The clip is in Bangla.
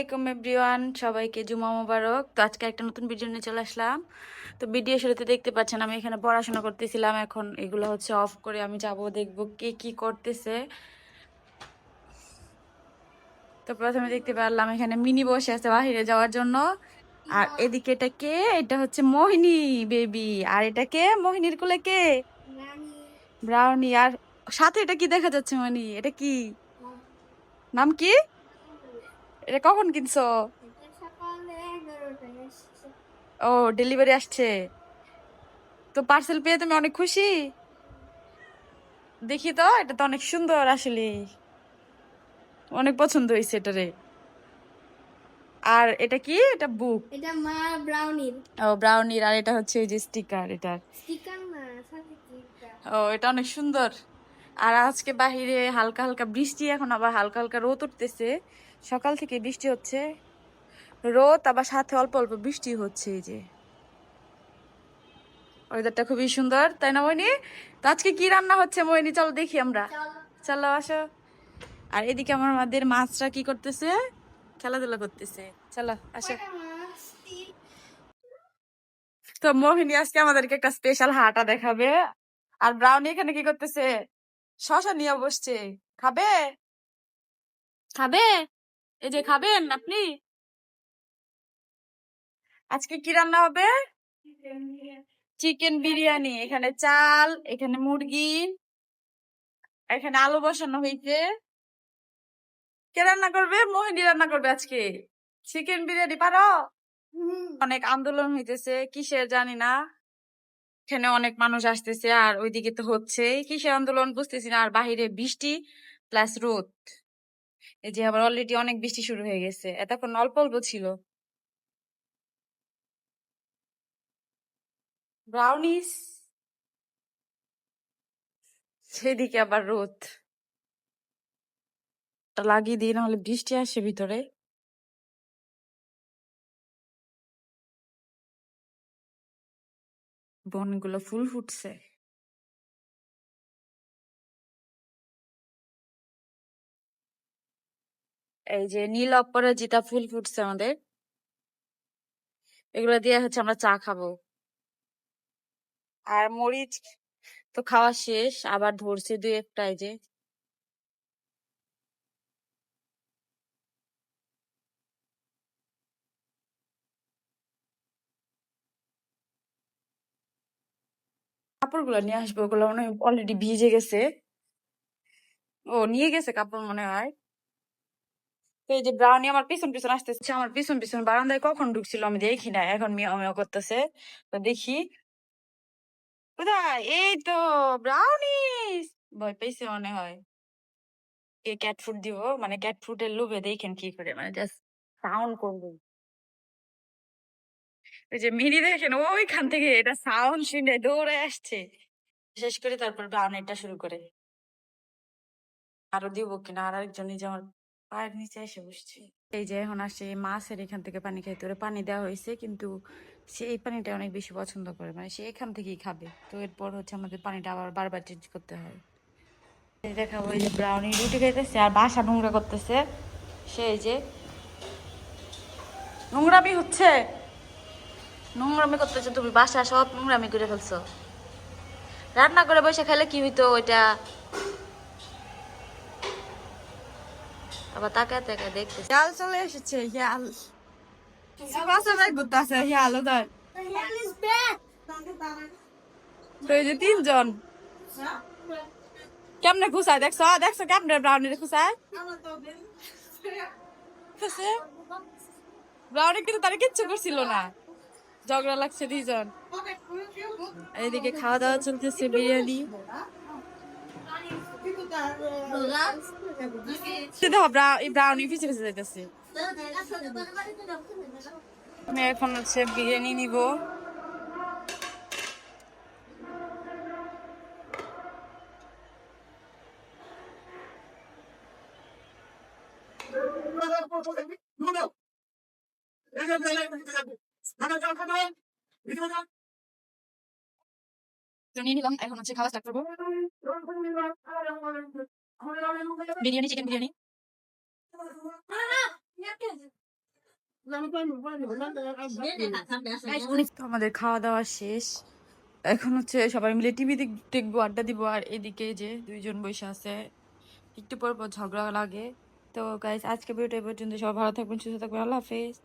আলাইকুম এভরিওয়ান, সবাইকে জুমা মোবারক। তো আজকে একটা নতুন ভিডিও নিয়ে চলে আসলাম। তো ভিডিও শুরুতে দেখতে পাচ্ছেন আমি এখানে পড়াশোনা করতেছিলাম। এখন এগুলো হচ্ছে অফ করে আমি যাব, দেখব কে কি করতেছে। তো প্রথমে দেখতে পারলাম এখানে মিনি বসে আছে বাহিরে যাওয়ার জন্য। আর এদিকে এটা কে? এটা হচ্ছে মোহিনী বেবি। আর এটা কে? মোহিনীর কোলে কে? ব্রাউনি। আর সাথে এটা কি দেখা যাচ্ছে? মানে এটা কি? নাম কি? এটা কখন কিনছো? ও, ডেলিভারি আসছে। তো পার্সেল পেয়ে তুমি অনেক খুশি? দেখি তো, এটা তো অনেক সুন্দর আসলে, অনেক পছন্দ হয়েছে এটারে। আর এটা কি? এটা বুক? এটা মা ব্রাউনির। ও, ব্রাউনির। আর এটা হচ্ছে এই যে স্টিকার, এটা স্টিকার না, সাথে কিটা। ও, এটা অনেক সুন্দর। আর আজকে বাহিরে হালকা হালকা বৃষ্টি, এখন আবার হালকা হালকা রোদ উঠতেছে। সকাল থেকে বৃষ্টি হচ্ছে, রোদ আবার সাথে অল্প অল্প বৃষ্টি হচ্ছে। এই যে ওয়েদারটা খুবই সুন্দর, তাই না মইনি? তো আজকে কি রান্না হচ্ছে মইনি, চলো দেখি আমরা। চলো আসো। আর এদিকে আমাদের মাছরা কি করতেছে? খেলাধুলা করতেছে। চলো আসো। তো মোহিনী আজকে আমাদেরকে একটা স্পেশাল হাঁটা দেখাবে। আর ব্রাউনি এখানে কি করতেছে? শশা নিয়ে বসছে। খাবে? খাবে? এই যে খাবেন আপনি? আজকে কি রান্না হবে? চিকেন বিরিয়ানি। এখানে চাল, এখানে মুরগি, এখানে আলু বসানো হয়েছে। কে রান্না করবে? মোহিনী রান্না করবে আজকে চিকেন বিরিয়ানি। পারো? অনেক আন্দোলন হইতেছে, কিসের জানি না। এখানে অনেক মানুষ আসতেছে, আর ওইদিকে তো হচ্ছে কিসের আন্দোলন বুঝতেছি না। আর বাহিরে বৃষ্টি প্লাস রোদ। এই যে আবার অলরেডি অনেক বৃষ্টি শুরু হয়ে গেছে, এতক্ষণ অল্প অল্প ছিল। ব্রাউনিস। সেদিকে আবার রোদ। টা লাগিয়ে দিই, নাহলে বৃষ্টি আসে ভিতরে। বনগুলো ফুল ফুটছে। এই যে নীল অপরাজিতা ফুল ফুটছে আমাদের। এগুলো দিয়ে হচ্ছে আমরা চা খাবো। আর মরিচ তো খাওয়া শেষ, আবার ধরছে দুই একটা। এই যে কাপড়গুলো নিয়ে আসবো, ওগুলো মনে হয় অলরেডি ভিজে গেছে। ও নিয়ে গেছে কাপড় মনে হয়। তো এই যে ব্রাউনি আমার পিছন পিছন আসতেছে, আমার পিছন পিছন বারান্দায় কখন ঢুকছিল আমি দেখি না, এখন মিয়াও মিয়াও করতেছে। তো দেখি কোথায়। এই তো ব্রাউনি। ভয় পেয়েছে মনে হয়। এ ক্যাট ফুড দিব, মানে ক্যাট ফুডের লোভে দেখেন কি করে, মানে জাস্ট সাউন্ড করবো। ওই যে মিনি দেখেন ওইখান থেকে এটা সাউন্ড শুনে দৌড়ে আসছে। শেষ করে তারপর ব্রাউনিটা শুরু করে। আরো দিব কিনা, আর একজন এই যে আমার পায়ের নিচে এসে বসছে। এই যে এখন আসছে মাছের এখান থেকে পানি খাইতে, ওরে পানি দেওয়া হয়েছে, কিন্তু সে এই পানিটা অনেক বেশি পছন্দ করে, মানে সে এখান থেকেই খাবে। তো এরপর হচ্ছে আমাদের পানিটা আবার বারবার চেঞ্জ করতে হয়। এই দেখাবো, এই যে ব্রাউনি রুটি খাইতেছে আর বাসা নোংরা করতেছে। সেই যে নোংরামি হচ্ছে, নোংরামি করতেছে। তুমি বাসা সব নোংরামি করে ফেলছো। রান্না করে বসে খেলে কি হইতো ওইটা? আবার তাকায় তাকায় দেখতেছে। শিয়াল চলে এসেছে, শিয়াল। বাসা যাই ঘুরতেছে শিয়াল ওদের। তো এই যে তিনজন কেমনে খুশায় দেখছো? দেখছো কেমনে ব্রাউনি খুশায়? ব্রাউনি কিন্তু তারা কিচ্ছু করছিল না, ঝগড়া লাগছে দুইজন। এইদিকে খাওয়া দাওয়া চলতেছে, বিরিয়ানি। দেখো ব্রাউনি পিছে পিছে যাইতেছে। আমি এখন হচ্ছে বিরিয়ানি নিব। তো নিয়ে নিলাম, এখন হচ্ছে খাওয়া স্টার্ট করবো। বিরিয়ানি, চিকেন বিরিয়ানি। তো আমাদের খাওয়া দাওয়া শেষ। এখন হচ্ছে সবাই মিলে টিভি দেখবো, আড্ডা দিব। আর এদিকে যে দুইজন বসে আছে, একটু পর পর ঝগড়া লাগে। তো গাইস, আজকে ভিডিওটা এই পর্যন্ত। সবাই ভালো থাকবেন, সুস্থ থাকবেন। আল্লাহ হাফেজ।